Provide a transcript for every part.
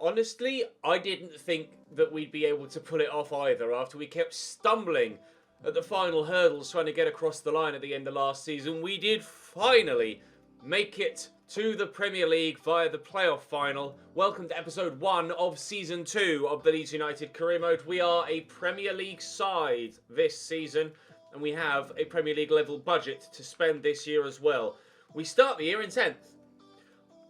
Honestly, I didn't think that we'd be able to pull it off either after we kept stumbling at the final hurdles trying to get across the line at the end of last season. We did finally make it to the Premier League via the playoff final. Welcome to episode 1 of season 2 of the Leeds United career mode. We are a Premier League side this season, and we have a Premier League level budget to spend this year as well. We start the year in 10th.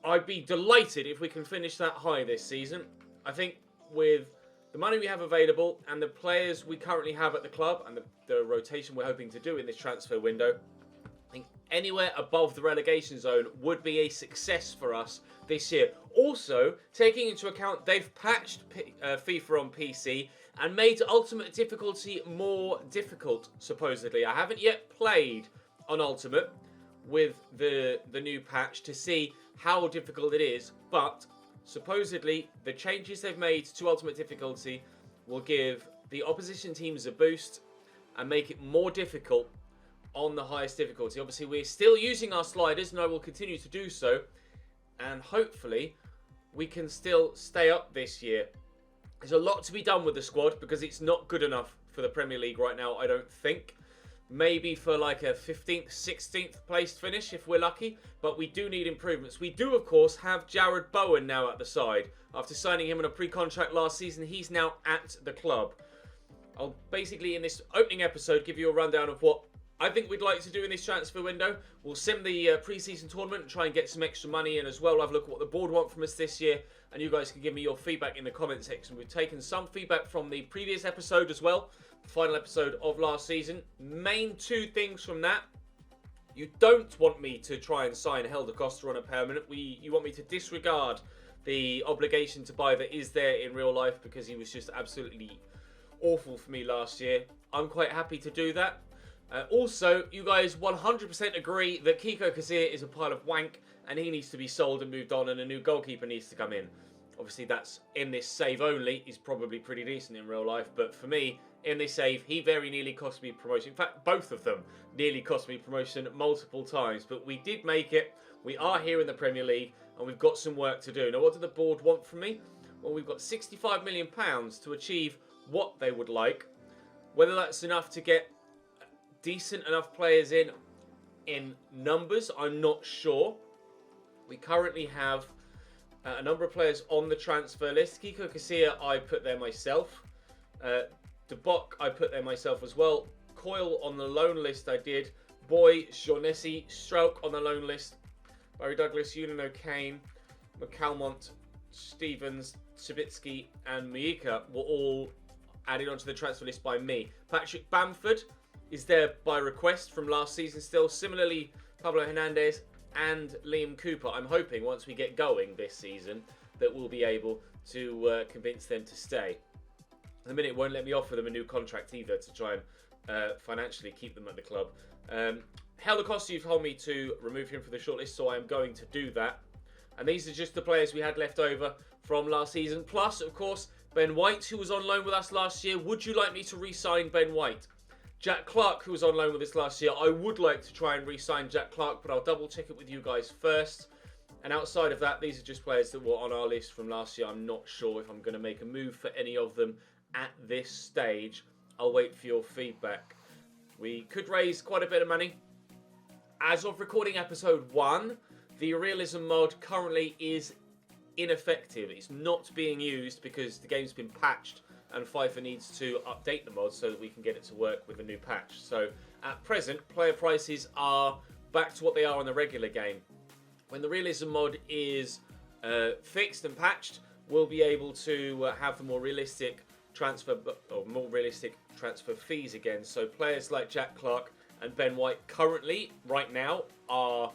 I'd be delighted if we can finish that high this season. I think with the money we have available and the players we currently have at the club and the rotation we're hoping to do in this transfer window, I think anywhere above the relegation zone would be a success for us this year. Also, taking into account they've patched FIFA on PC and made Ultimate difficulty more difficult, supposedly. I haven't yet played on Ultimate with the new patch to see how difficult it is, but supposedly the changes they've made to Ultimate difficulty will give the opposition teams a boost and make it more difficult on the highest difficulty. Obviously, we're still using our sliders, and I will continue to do so, and hopefully we can still stay up this year. There's a lot to be done with the squad because it's not good enough for the Premier League right now, I don't think. Maybe for like a 15th, 16th placed finish if we're lucky, but we do need improvements. We do, of course, have Jared Bowen now at the side. After signing him on a pre-contract last season, he's now at the club. I'll basically, in this opening episode, give you a rundown of what I think we'd like to do in this transfer window. We'll sim the pre-season tournament and try and get some extra money in as well. We'll have a look at what the board want from us this year, and you guys can give me your feedback in the comment section. We've taken some feedback from the previous episode as well, the final episode of last season. Main two things from that: you don't want me to try and sign Helder Costa on a permanent. You want me to disregard the obligation to buy that is there in real life because he was just absolutely awful for me last year. I'm quite happy to do that. Also, you guys 100% agree that Kiko Casilla is a pile of wank and he needs to be sold and moved on, and a new goalkeeper needs to come in. Obviously, that's in this save only. He's probably pretty decent in real life, but for me, in this save, he very nearly cost me promotion. In fact, both of them nearly cost me promotion multiple times, but we did make it. We are here in the Premier League, and we've got some work to do. Now, what do the board want from me? Well, we've got £65 million to achieve what they would like. Whether that's enough to get decent enough players in numbers, I'm not sure. We currently have a number of players on the transfer list. Kiko Casilla, I put there myself. De Bock, I put there myself as well. Coyle on the loan list, I did. Boy, Shaughnessy, Stroke on the loan list. Barry Douglas, Ewan O'Kane, McCalmont, Stevens, Sabitsky, and Miika were all added onto the transfer list by me. Patrick Bamford is there by request from last season still. Similarly, Pablo Hernandez and Liam Cooper. I'm hoping once we get going this season that we'll be able to convince them to stay. At the minute, it won't let me offer them a new contract either to try and financially keep them at the club. Helder Costa, you've told me to remove him from the shortlist, so I am going to do that. And these are just the players we had left over from last season. Plus, of course, Ben White, who was on loan with us last year. Would you like me to re-sign Ben White? Jack Clark, who was on loan with us last year. I would like to try and re-sign Jack Clark, but I'll double check it with you guys first. And outside of that, these are just players that were on our list from last year. I'm not sure if I'm going to make a move for any of them at this stage. I'll wait for your feedback. We could raise quite a bit of money. As of recording episode 1, the realism mod currently is ineffective. It's not being used because the game's been patched and FIFA needs to update the mod so that we can get it to work with a new patch. So at present, player prices are back to what they are in the regular game. When the realism mod is fixed and patched, we'll be able to have the more realistic transfer fees again. So players like Jack Clark and Ben White currently, right now, are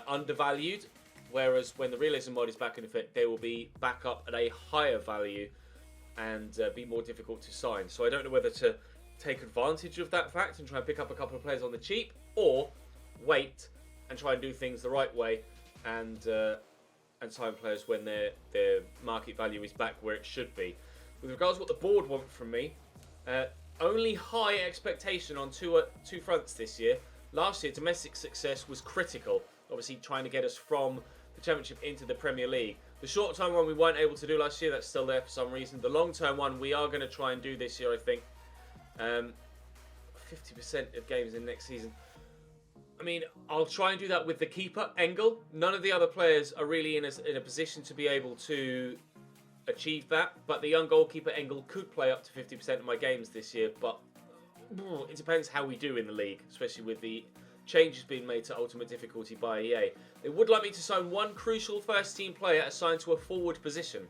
undervalued, whereas when the realism mod is back in effect, they will be back up at a higher value and be more difficult to sign. So I don't know whether to take advantage of that fact and try and pick up a couple of players on the cheap, or wait and try and do things the right way and sign players when their market value is back where it should be. With regards to what the board want from me, only high expectation on two fronts this year. Last year, domestic success was critical, obviously trying to get us from the Championship into the Premier League. The short-term one we weren't able to do last year. That's still there for some reason. The long-term one we are going to try and do this year, I think. 50% of games in next season. I mean, I'll try and do that with the keeper, Engel. None of the other players are really in a position to be able to achieve that. But the young goalkeeper, Engel, could play up to 50% of my games this year. But it depends how we do in the league, especially with the changes being made to Ultimate Difficulty by EA. They would like me to sign one crucial first-team player assigned to a forward position.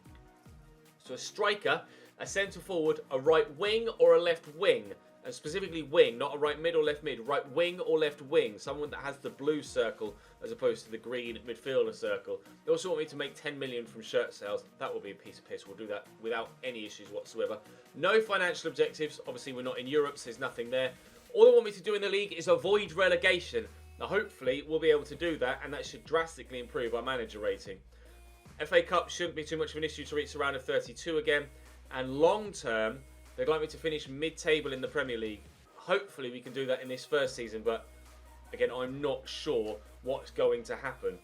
So a striker, a centre-forward, a right wing or a left wing. And specifically wing, not a right mid or left mid. Right wing or left wing. Someone that has the blue circle as opposed to the green midfielder circle. They also want me to make 10 million from shirt sales. That will be a piece of piss. We'll do that without any issues whatsoever. No financial objectives. Obviously, we're not in Europe, so there's nothing there. All they want me to do in the league is avoid relegation. Now, hopefully, we'll be able to do that, and that should drastically improve our manager rating. FA Cup shouldn't be too much of an issue to reach the round of 32 again. And long term, they'd like me to finish mid-table in the Premier League. Hopefully, we can do that in this first season, but again, I'm not sure what's going to happen.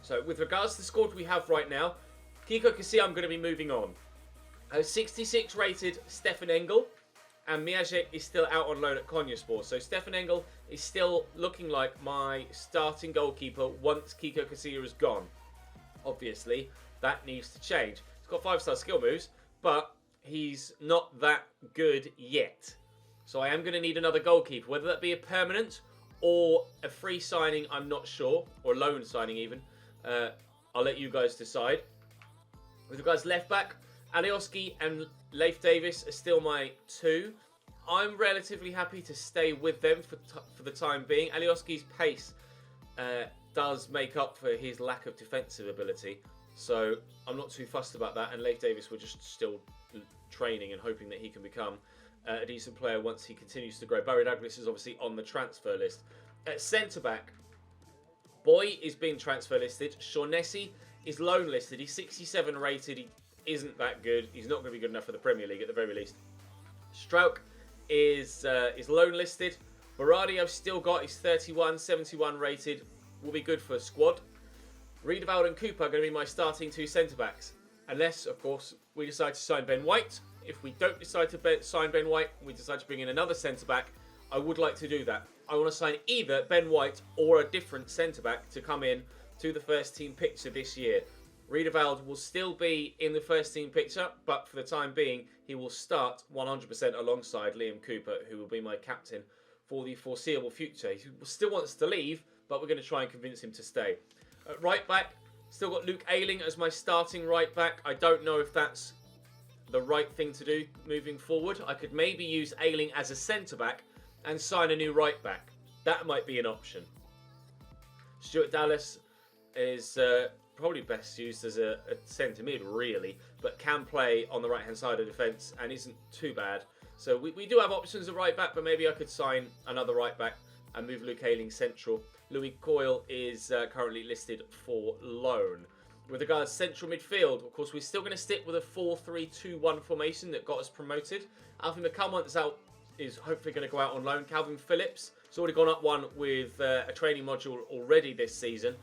So, with regards to the squad we have right now, Kiko Casilla, I'm going to be moving on. 66 rated Stefan Engel. And Miajic is still out on loan at Konyaspor. So Stefan Engel is still looking like my starting goalkeeper once Kiko Casilla is gone. Obviously, that needs to change. He's got 5-star skill moves, but he's not that good yet. So I am going to need another goalkeeper. Whether that be a permanent or a free signing, I'm not sure. Or a loan signing even. I'll let you guys decide. With regards to left back, Alioski and Leif Davis are still my two. I'm relatively happy to stay with them for the time being. Alioski's pace does make up for his lack of defensive ability, so I'm not too fussed about that. And Leif Davis, we're just still training and hoping that he can become a decent player once he continues to grow. Barry Douglas is obviously on the transfer list. At centre-back, Boy is being transfer listed. Shaughnessy is loan listed. He's 67 rated. He isn't that good. He's not going to be good enough for the Premier League at the very least. Strauch is loan listed. Berardi I've still got. He's 31, 71 rated. Will be good for a squad. Riedewald and Cooper are going to be my starting two centre-backs. Unless, of course, we decide to sign Ben White. If we don't decide to sign Ben White, we decide to bring in another centre-back, I would like to do that. I want to sign either Ben White or a different centre-back to come in to the first team picture this year. Riedewald will still be in the first team picture, but for the time being, he will start 100% alongside Liam Cooper, who will be my captain for the foreseeable future. He still wants to leave, but we're going to try and convince him to stay. At right back, still got Luke Ayling as my starting right back. I don't know if that's the right thing to do moving forward. I could maybe use Ayling as a centre back and sign a new right back. That might be an option. Stuart Dallas is probably best used as a centre mid, really, but can play on the right hand side of the defence and isn't too bad. So we do have options at right back, but maybe I could sign another right back and move Luke Ayling central. Louis Coyle is currently listed for loan. With regards to central midfield, of course, we're still going to stick with a 4-3-2-1 formation that got us promoted. Alfie McCallum is hopefully going to go out on loan. Calvin Phillips has already gone up one with a training module already this season,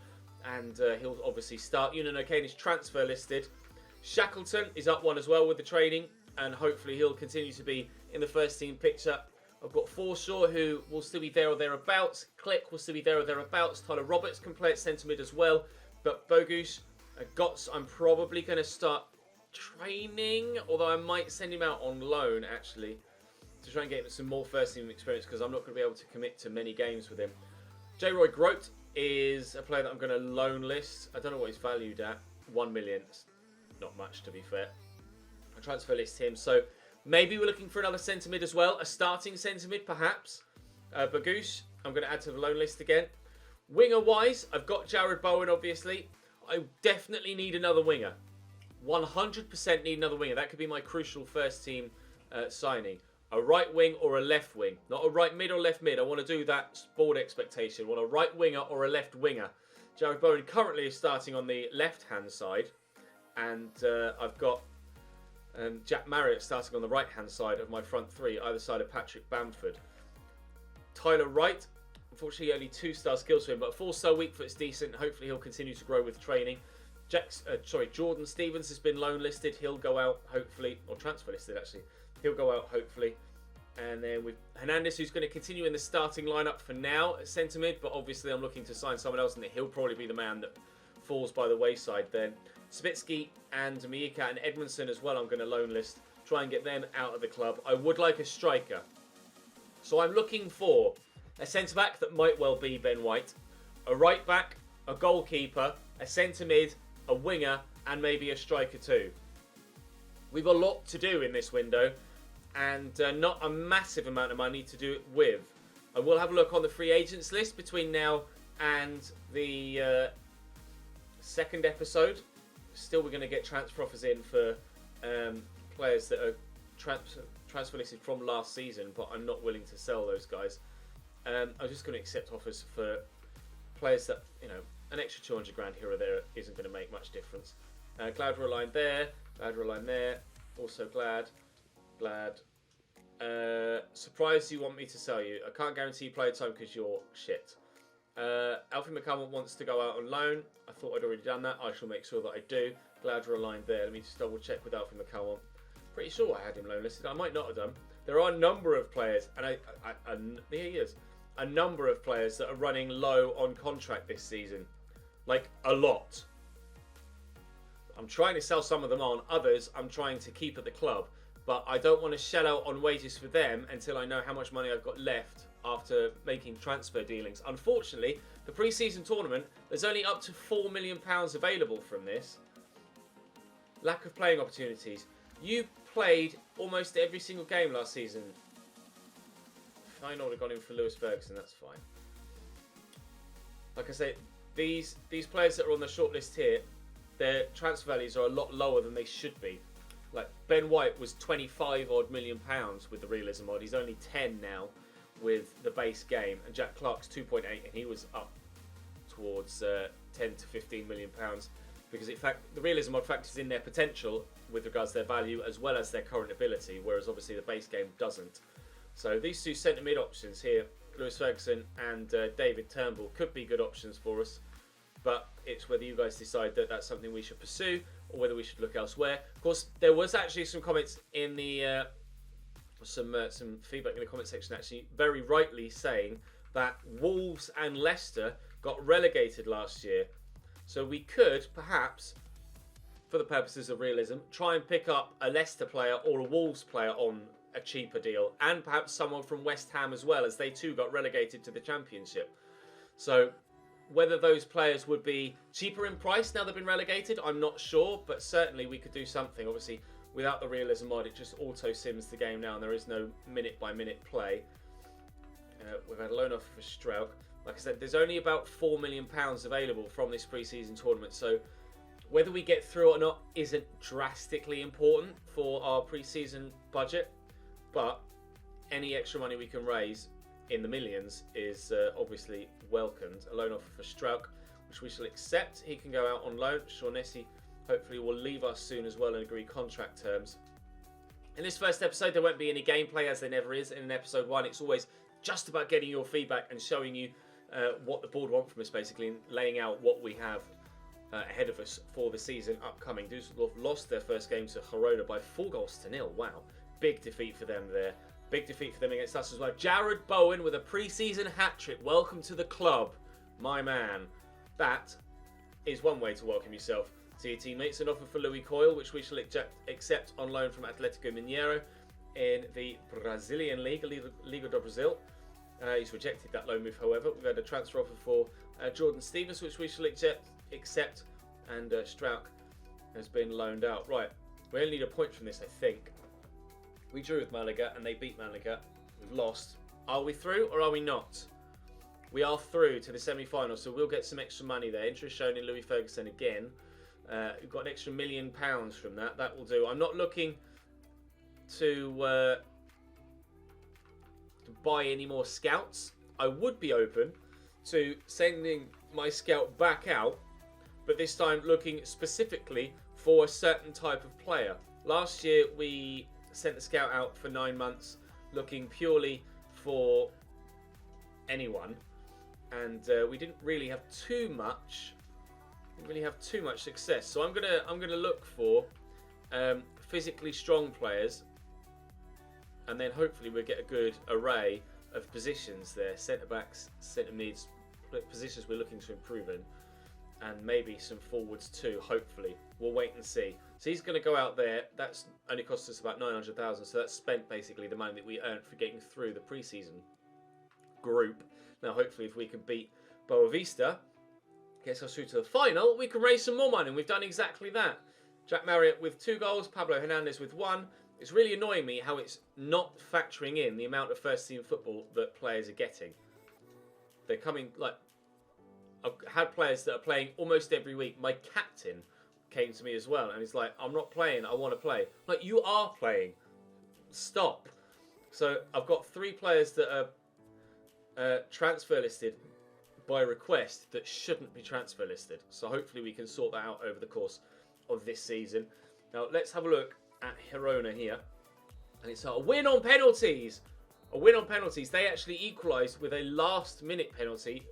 and he'll obviously start. Ewan O'Kane is transfer listed. Shackleton is up one as well with the training, and hopefully he'll continue to be in the first team picture. I've got Forshaw, who will still be there or thereabouts. Click will still be there or thereabouts. Tyler Roberts can play at centre mid as well. But Bogusz, Gotts, I'm probably going to start training, although I might send him out on loan, actually, to try and get some more first team experience, because I'm not going to be able to commit to many games with him. J. Roy Grote is a player that I'm going to loan list. I don't know what he's valued at. 1 million. It's not much, to be fair. I transfer list him. So maybe we're looking for another centre mid as well. A starting centre mid, perhaps. Bogusz, I'm going to add to the loan list again. Winger wise, I've got Jared Bowen, obviously. I definitely need another winger. 100% need another winger. That could be my crucial first team signing. A right wing or a left wing. Not a right mid or left mid. I want to do that board expectation. I want a right winger or a left winger. Jared Bowen currently is starting on the left-hand side. And I've got Jack Marriott starting on the right-hand side of my front three, either side of Patrick Bamford. Tyler Wright, unfortunately only 2-star skills for him, but 4-star weak foot's decent. Hopefully he'll continue to grow with training. Jordan Stevens has been loan listed. He'll go out hopefully, or transfer listed actually. He'll go out hopefully. And then with Hernandez, who's going to continue in the starting lineup for now at centre mid, but obviously I'm looking to sign someone else, and he'll probably be the man that falls by the wayside then. Spitsky and Miika and Edmondson as well, I'm going to loan list. Try and get them out of the club. I would like a striker. So I'm looking for a centre-back that might well be Ben White, a right-back, a goalkeeper, a centre-mid, a winger, and maybe a striker too. We've a lot to do in this window, and not a massive amount of money to do it with. I will have a look on the free agents list between now and the second episode. Still, we're going to get transfer offers in for players that are transfer listed from last season, but I'm not willing to sell those guys. I'm just going to accept offers for players that, you know, an extra 200 grand here or there isn't going to make much difference. Glad we're aligned there. Glad we're aligned there. Also glad. Surprised you want me to sell you. I can't guarantee play time because you're shit. Alfie McCallum wants to go out on loan. I thought I'd already done that. I shall make sure that I do. Glad we're aligned there. Let me just double check with Alfie McCallum. Pretty sure I had him loan listed. I might not have done. There are a number of players, and here he is. A number of players that are running low on contract this season. Like, a lot. I'm trying to sell some of them on. Others I'm trying to keep at the club. But I don't want to shell out on wages for them until I know how much money I've got left after making transfer dealings. Unfortunately, the pre-season tournament, there's only up to £4 million available from this. Lack of playing opportunities. You played almost every single game last season. Fine, I would have gone in for Lewis Ferguson, that's fine. Like I say, these players that are on the shortlist here, their transfer values are a lot lower than they should be. Like, Ben White was 25 odd million pounds with the realism mod. He's only 10 now with the base game. And Jack Clark's 2.8, and he was up towards 10 to 15 million pounds. Because in fact, the realism mod factors in their potential with regards to their value as well as their current ability, whereas obviously the base game doesn't. So these two centre mid options here, Lewis Ferguson and David Turnbull, could be good options for us. But it's whether you guys decide that that's something we should pursue or whether we should look elsewhere. Of course, there was actually some comments in the some feedback in the comment section, actually very rightly saying that Wolves and Leicester got relegated last year. So we could perhaps, for the purposes of realism, try and pick up a Leicester player or a Wolves player on a cheaper deal, and perhaps someone from West Ham as well, as they too got relegated to the Championship. So whether those players would be cheaper in price now they've been relegated, I'm not sure, but certainly we could do something. Obviously, without the realism mod, it just auto-sims the game now, and there is no minute-by-minute play. We've had a loan offer for Strauch. Like I said, there's only about £4 million available from this pre-season tournament, so whether we get through or not isn't drastically important for our pre-season budget, but any extra money we can raise in the millions is obviously welcomed. A loan offer for Strauch, which we shall accept. He can go out on loan. Shaughnessy hopefully will leave us soon as well and agree contract terms. In this first episode, there won't be any gameplay, as there never is in episode 1. It's always just about getting your feedback and showing you what the board want from us, basically, and laying out what we have ahead of us for the season upcoming. Dusseldorf lost their first game to Girona by 4-0. Wow, big defeat for them there. Big defeat for them against us as well. Jared Bowen with a pre-season hat-trick. Welcome to the club, my man. That is one way to welcome yourself to your teammates. An offer for Louis Coyle, which we shall accept on loan from Atletico Mineiro in the Brazilian League, Liga do Brasil. He's rejected that loan move, however. We've had a transfer offer for Jordan Stevens, which we shall accept, and Strauch has been loaned out. Right, we only need a point from this, I think. We drew with Malaga and they beat Malaga. We've lost. Are we through or are we not? We are through to the semi-final, so we'll get some extra money there. Interest shown in Louis Ferguson again. We've got an extra £1 million from that. That will do. I'm not looking to buy any more scouts. I would be open to sending my scout back out, but this time looking specifically for a certain type of player. Last year we sent the scout out for 9 months looking purely for anyone, and we didn't really have too much Didn't really have too much success. So I'm gonna look for physically strong players, and then hopefully we'll get a good array of positions there. Centre backs, centre mids, positions we're looking to improve in, and maybe some forwards too. Hopefully, we'll wait and see. So he's going to go out there. That's only cost us about 900,000. So that's spent basically the money that we earned for getting through the pre-season group. Now, hopefully, if we can beat Boavista, gets us through to the final, we can raise some more money. And we've done exactly that. Jack Marriott with 2 goals, Pablo Hernandez with 1. It's really annoying me how it's not factoring in the amount of first-team football that players are getting. They're coming, like, I've had players that are playing almost every week. My captain came to me as well, and he's like, I'm not playing, I want to play. I'm like, you are playing. Stop. So I've got 3 players that are transfer listed by request that shouldn't be transfer listed. So hopefully we can sort that out over the course of this season. Now let's have a look at Girona here. And it's a win on penalties. A win on penalties. They actually equalised with a last-minute penalty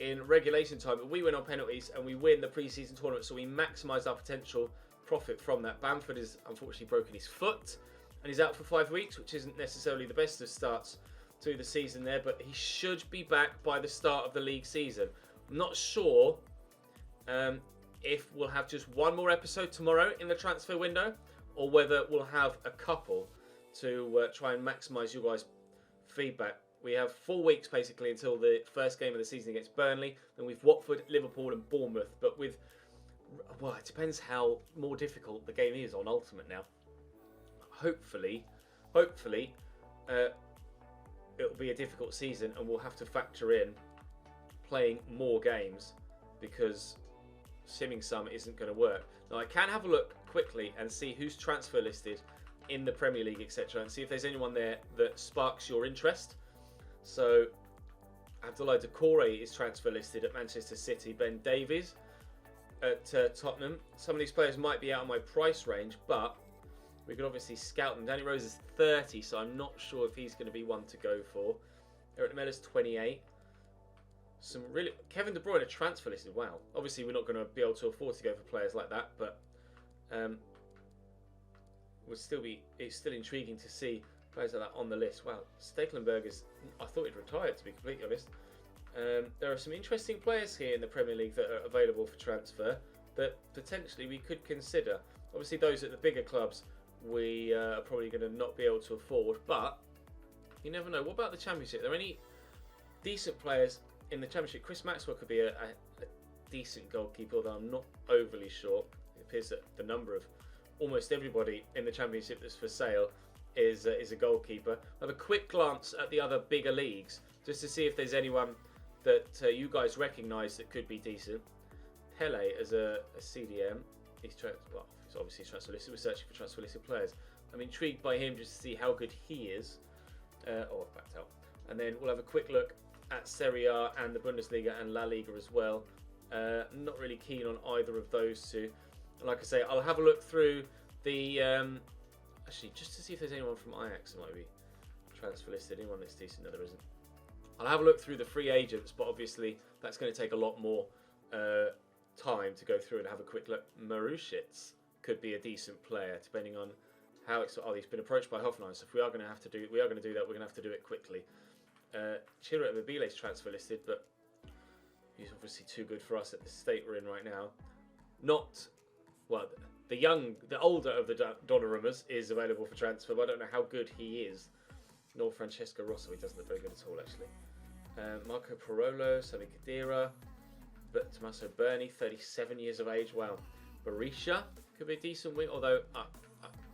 in regulation time. But we win on penalties and we win the pre-season tournament. So we maximise our potential profit from that. Bamford has unfortunately broken his foot. And he's out for 5 weeks, which isn't necessarily the best of starts to the season there. But he should be back by the start of the league season. I'm not sure if we'll have just one more episode tomorrow in the transfer window, or whether we'll have a couple to try and maximise you guys' feedback. We have 4 weeks basically until the first game of the season against Burnley. Then we've Watford, Liverpool and Bournemouth. But with, well, it depends how more difficult the game is on Ultimate now. Hopefully, it'll be a difficult season and we'll have to factor in playing more games because simming some isn't going to work. Now I can have a look quickly and see who's transfer listed in the Premier League, etc., and see if there's anyone there that sparks your interest. So Abdoulaye Doucouré is transfer listed at Manchester City. Ben Davies at Tottenham. Some of these players might be out of my price range, but we could obviously scout them. Danny Rose is 30, so I'm not sure if he's going to be one to go for. Eric Lamela's 28. Some really Kevin De Bruyne transfer listed. Wow. Obviously, we're not going to be able to afford to go for players like that, but it's still intriguing to see players like that on the list. Wow, Stekelenburg is. I thought he'd retired, to be completely honest. There are some interesting players here in the Premier League that are available for transfer that potentially we could consider. Obviously, those at the bigger clubs we are probably going to not be able to afford, but you never know. What about the Championship? Are there any decent players in the Championship? Chris Maxwell could be a decent goalkeeper, although I'm not overly sure. It appears that the number of almost everybody in the Championship that's for sale is a goalkeeper. I'll have a quick glance at the other bigger leagues just to see if there's anyone that you guys recognise that could be decent. Pele as a CDM. He's obviously transfer listed. We're searching for transfer listed players. I'm intrigued by him just to see how good he is. I've backed out. And then we'll have a quick look at Serie A and the Bundesliga and La Liga as well. Not really keen on either of those two. And like I say, I'll have a look through the... actually, just to see if there's anyone from Ajax that might be transfer listed. Anyone that's decent? No, there isn't. I'll have a look through the free agents, but obviously that's going to take a lot more time to go through and have a quick look. Marushitz could be a decent player, depending on how it's... Oh, he's been approached by Hoffenheim, so if we are going to do that, we're going to have to do it quickly. Chiro Immobile's transfer listed, but he's obviously too good for us at the state we're in right now. Not... Well, the older of the Donnarummas is available for transfer, but I don't know how good he is. Nor Francesco Rosso, he doesn't look very good at all, actually. Marco Parolo, Sami Khedira, but Tommaso Berni, 37 years of age. Wow. Berisha could be a decent wing, although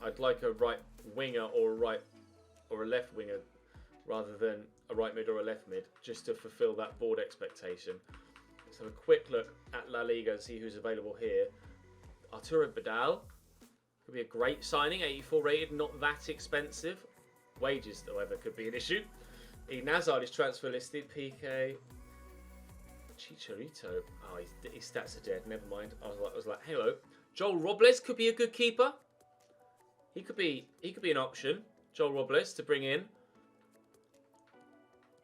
I'd like a right winger or a left winger rather than a right mid or a left mid, just to fulfil that board expectation. Let's have a quick look at La Liga and see who's available here. Arturo Vidal could be a great signing, 84 rated, not that expensive. Wages, however, could be an issue. Eden Hazard is transfer listed. PK Chicharito. Oh, his stats are dead. Never mind. I was like, hello. Joel Robles could be a good keeper. He could be an option. Joel Robles to bring in.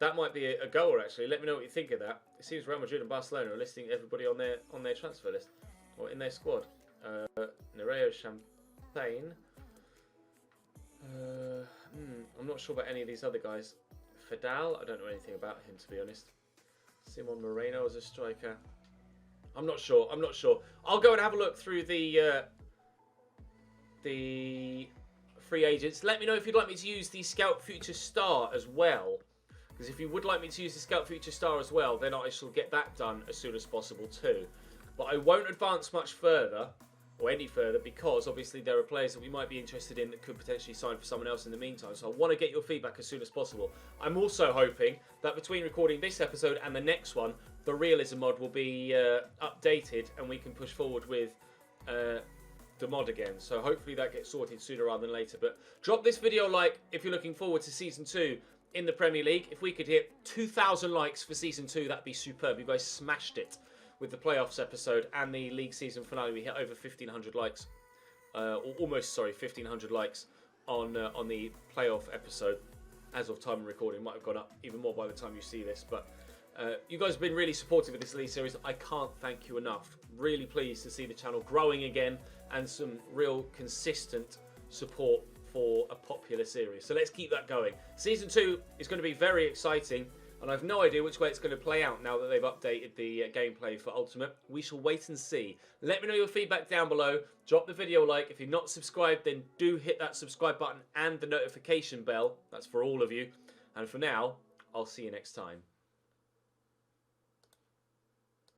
that might be a goer, actually. Let me know what you think of that. It seems Real Madrid and Barcelona are listing everybody on their transfer list, or in their squad. Nereo Champagne. I'm not sure about any of these other guys. Fidal, I don't know anything about him, to be honest. Simon Moreno as a striker. I'm not sure. I'll go and have a look through the free agents. Let me know if you'd like me to use the Scout Future Star as well. Because if you would like me to use the Scout Future Star as well, then I shall get that done as soon as possible too. But I won't advance much further, or any further, because obviously there are players that we might be interested in that could potentially sign for someone else in the meantime. So I want to get your feedback as soon as possible. I'm also hoping that between recording this episode and the next one, the realism mod will be updated and we can push forward with the mod again. So hopefully that gets sorted sooner rather than later. But drop this video a like if you're looking forward to Season 2 in the Premier League. If we could hit 2,000 likes for Season 2, that'd be superb. You guys smashed it with the playoffs episode and the league season finale. We hit over 1,500 likes, or almost, 1,500 likes on the playoff episode. As of time of recording, might have gone up even more by the time you see this. But you guys have been really supportive of this league series. I can't thank you enough. Really pleased to see the channel growing again and some real consistent support for a popular series. So let's keep that going. Season 2 is going to be very exciting. And I've no idea which way it's going to play out now that they've updated the gameplay for Ultimate. We shall wait and see. Let me know your feedback down below. Drop the video a like. If you're not subscribed, then do hit that subscribe button and the notification bell. That's for all of you. And for now, I'll see you next time.